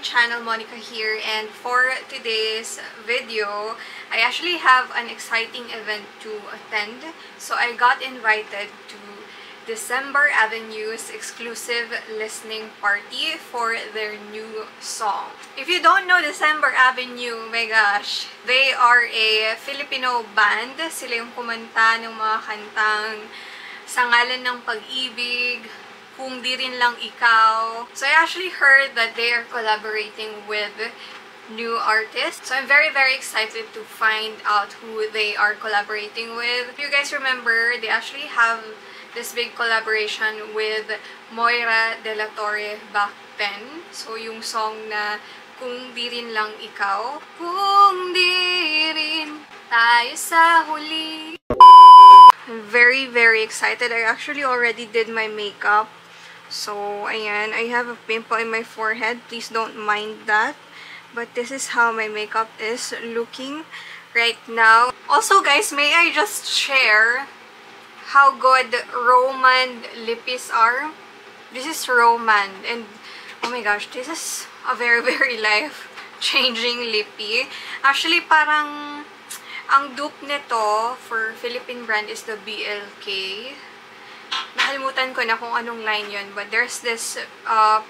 channel. Monica here, and for today's video, I actually have an exciting event to attend. So I got invited to December Avenue's exclusive listening party for their new song. If you don't know December Avenue, my gosh, they are a Filipino band. Sila yung kumanta ng mga kantang Sa Ngalan ng Pag-ibig, Kung Di Rin Lang Ikaw. So I actually heard that they are collaborating with new artists. So I'm very excited to find out who they are collaborating with. If you guys remember, they actually have this big collaboration with Moira De La Torre back then. So yung song na Kung Di Rin Lang Ikaw, Kung Di Rin Tayo Sa Huli. I'm very excited. I actually already did my makeup. So, ayan, I have a pimple in my forehead. Please don't mind that. But this is how my makeup is looking right now. Also, guys, may I just share how good Roman lippies are? This is Roman. And, oh my gosh, this is a very life-changing lippy. Actually, parang ang dupe nito for Philippine brand is the BLK. Nakalimutan ko na kung anong line yun, but there's this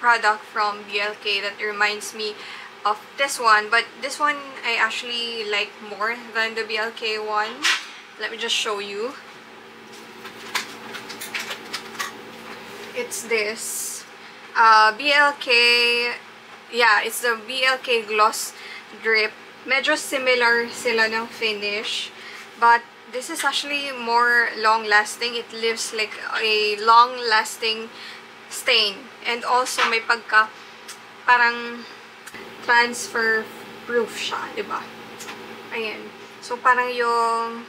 product from BLK that reminds me of this one, but this one I actually like more than the BLK one. Let me just show you. It's this BLK, yeah, it's the BLK Gloss Drip. Medyo similar sila ng finish, but this is actually more long-lasting. It leaves like a long-lasting stain. And also, may pagka parang transfer-proof siya, diba? Ayan. So, parang yung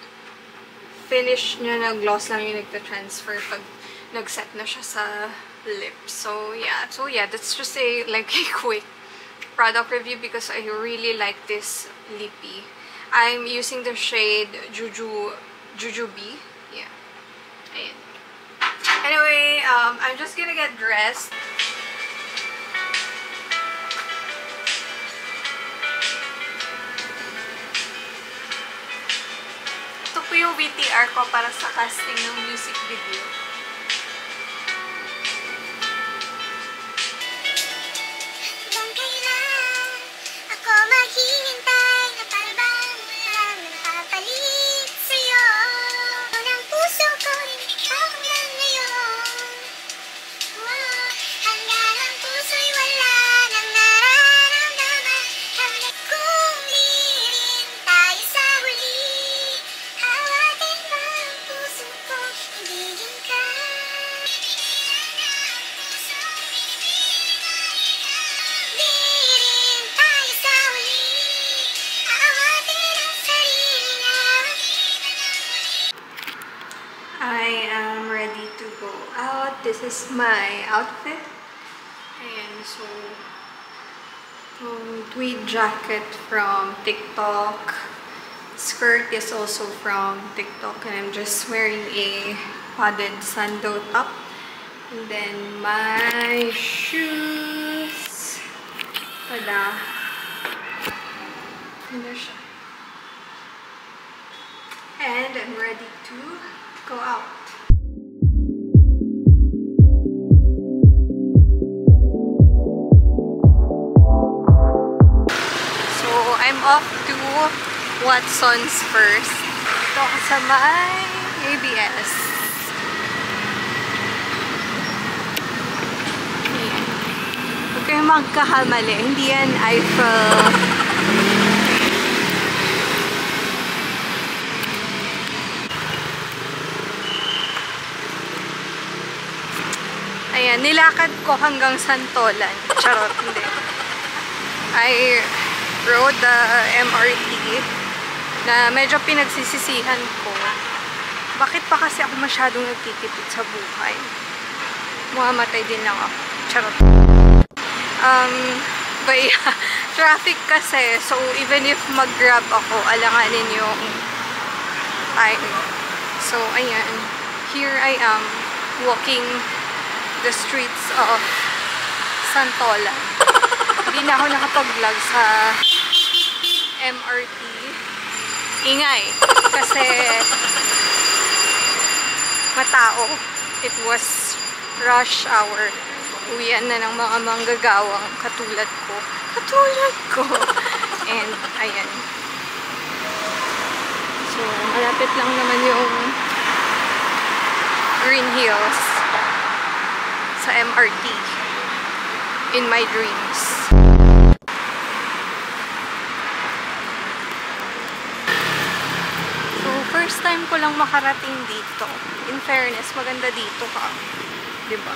finish niya na gloss lang yung nagta-transfer pag nag-set na siya sa lips. So, yeah, that's just a, like, a quick product review because I really like this lippy. I'm using the shade Jujubee. Yeah. Ayan. Anyway, I'm just gonna get dressed. Ito po yung VTR ko para sa casting ng music video. I am ready to go out. This is my outfit. And so, tweed jacket from TikTok. Skirt is also from TikTok. And I'm just wearing a padded sandal top. And then my shoes. Tada! And I'm ready to go out. So, I'm off to Watson's first. Ito ako sa may ABS. Huwag kayong magkakamali. Hindi yan Eiffel. Ayan, nilakad ko hanggang Santolan. Charot, hindi. I rode the MRT na medyo pinagsisisihan ko. Bakit pa kasi ako masyadong nagtitipid sa buhay? Mumamatay din lang ako. Charot. But yeah, traffic kasi. So, even if mag-grab ako, alanganin yung time. So, ayan. Here I am, walking the streets of Santolan. hindi na ako nakapag-vlog sa MRT. Ingay. Kasi matao. It was rush hour. Uwian na ng mga manggagawang katulad ko. And ayan. So, malapit lang naman yung Green Hills sa MRT in my dreams. So, first time ko lang makarating dito. In fairness, maganda dito ka. Diba?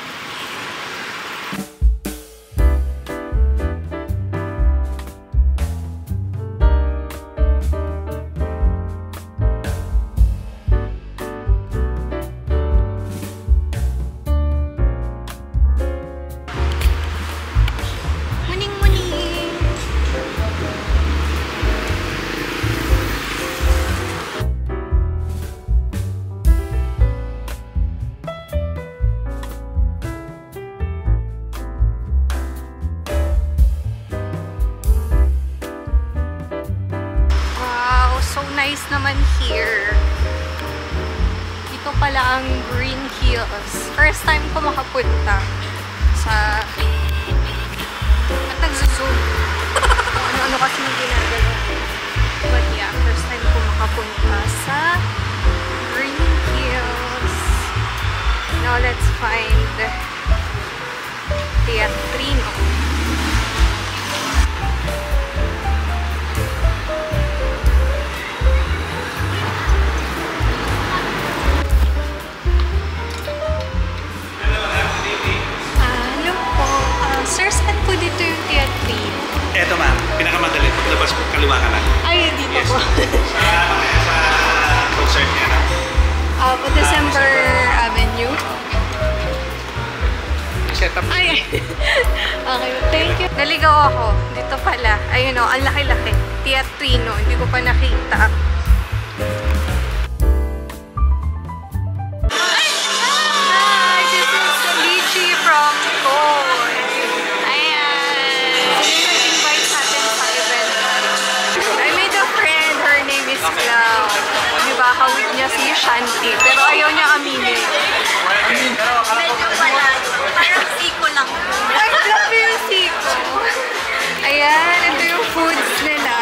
Nice naman here. Dito pala ang Green Hills. First time ko makapunta sa at nagsuzoom. Ano-ano kasi yung ginagalaw. But yeah, first time ko makapunta sa Green Hills. Now let's find Teatrino. Sir, saan po dito yung Teatrino? Eto ma'am, pinakamadali. Paglabas po, kaliwa ka lang. Ay, dito yes, po. sa concert niya na. December Avenue. Set up. Ay, okay, thank you. Naligaw ako. Dito pala. Ayun o, ang laki-laki. Teatrino. Hindi ko pa nakita. Hi, this is Lichi from Goy. Ayan. Sino nag-invite sa atin sa event? I made a friend. Her name is Clau. Diba, kawit niya si Shanti. Pero ayaw niya aminin. Medyo pala. Parang siko lang. Ay, grabe yung siko. Ayan, ito yung foods nila.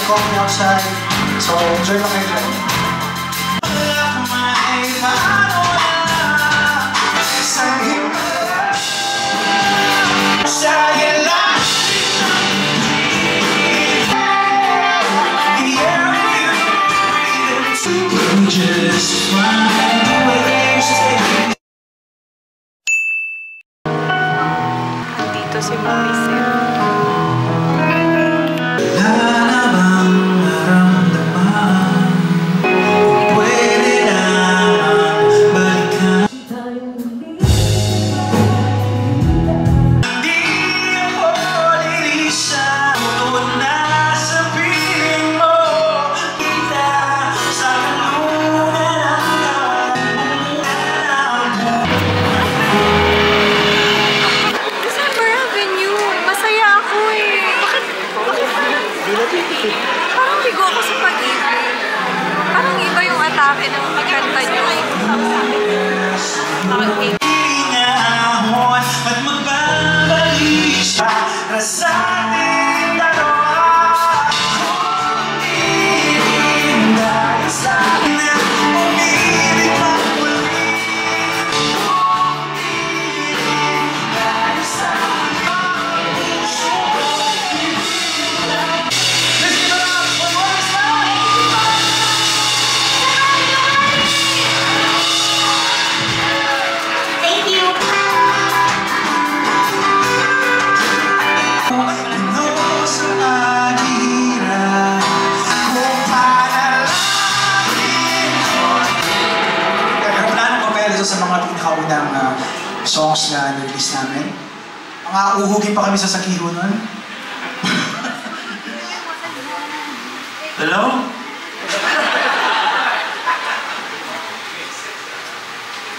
Coffee outside, so enjoy lang kayo. Dito si Mami Sel. ating dalawa. Kung iibig dahil sa akin, umibig ka muli. Kung iibig dahil sa akin, puso ko'y ibig. Let's give it up for Morris Lang! Thank you. Ano sa aghirap kung panalangin ko. Kaya ng papel sa mga pinakaunang songs na nirelease namin. Mga uhugin pa kami sa Sakiho nun. Hello?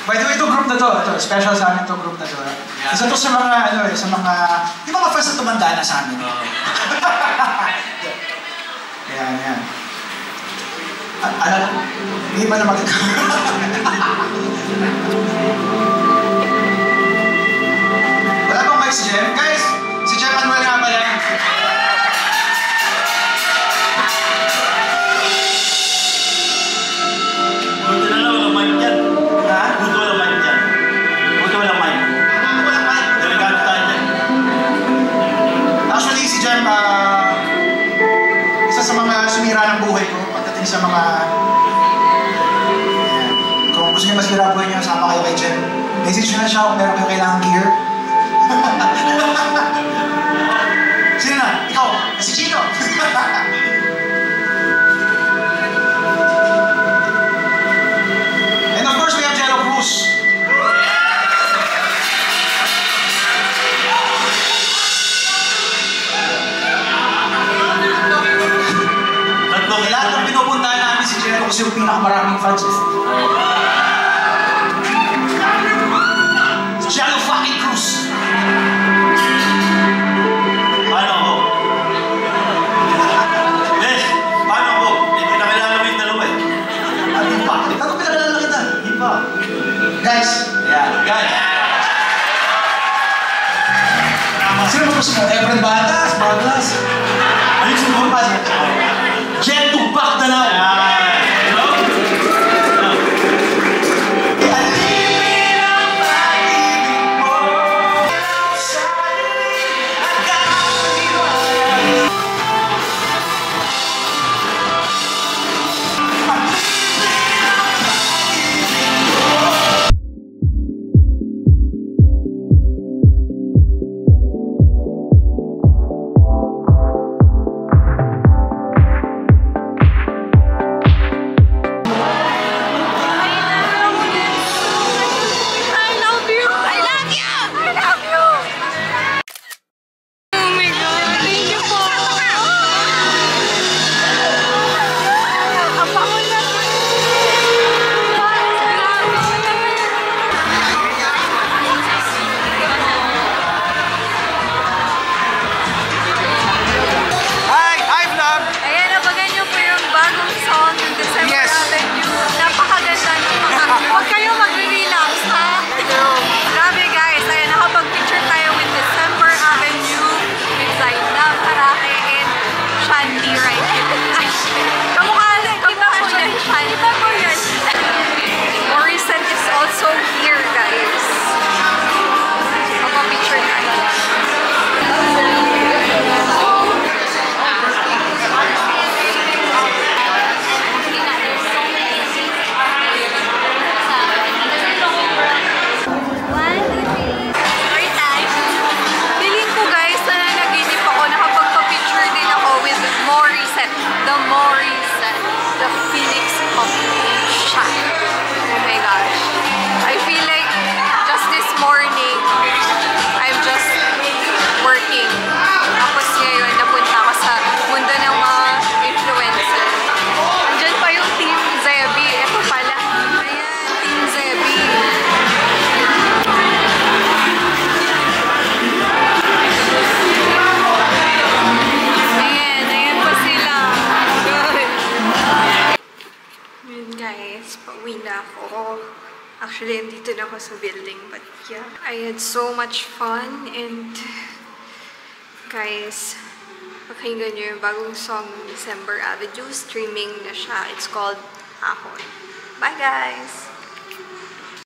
By the way, itong group na to, special sa amin itong group na to. Isa to sa mga, sa mga, yung mga fans na tumanda na sa amin. Yan. Hindi ba na Wala bang mic si Jem? Guys, si Jem Manuel nga pala. Buto na lang, walang mic dyan. Ha? Buto walang mic dyan. Buto walang mic. Walang mic. Delikado tayo dyan. Actually, si Jem, isa sa mga sumira ng buhay ko pagdating sa mga... Ayan. Kung gusto niyo masira buhay niyo, sama kayo kay Jem. Message nyo na siya kung meron kayo kailangan gear. Sino na? Ikaw? Si Chino? And of course, we have Jello Cruz. Lahat ng pinupuntahan namin si Jello kasi yung pinakamaraming fans. Jello fucking Cruz! Paano ako? Yes, paano ako? Hindi ko nakilala mo yung dalawa eh. Hindi pa. Bago pinakilala kita. Hindi pa. Guys, Yeah, guys. sino ba gusto mo? Efren Batas, Baglas. Ayun sa mga pas. Jet to back the now. Hello? Alipin ang pag-ibig mo sa dilim at kaliwanag. Actually, nandito na ako sa building, but yeah. I had so much fun and Guys, pakinggan nyo yung bagong song ng December Avenue. Streaming na siya. It's called Ahon. Bye guys!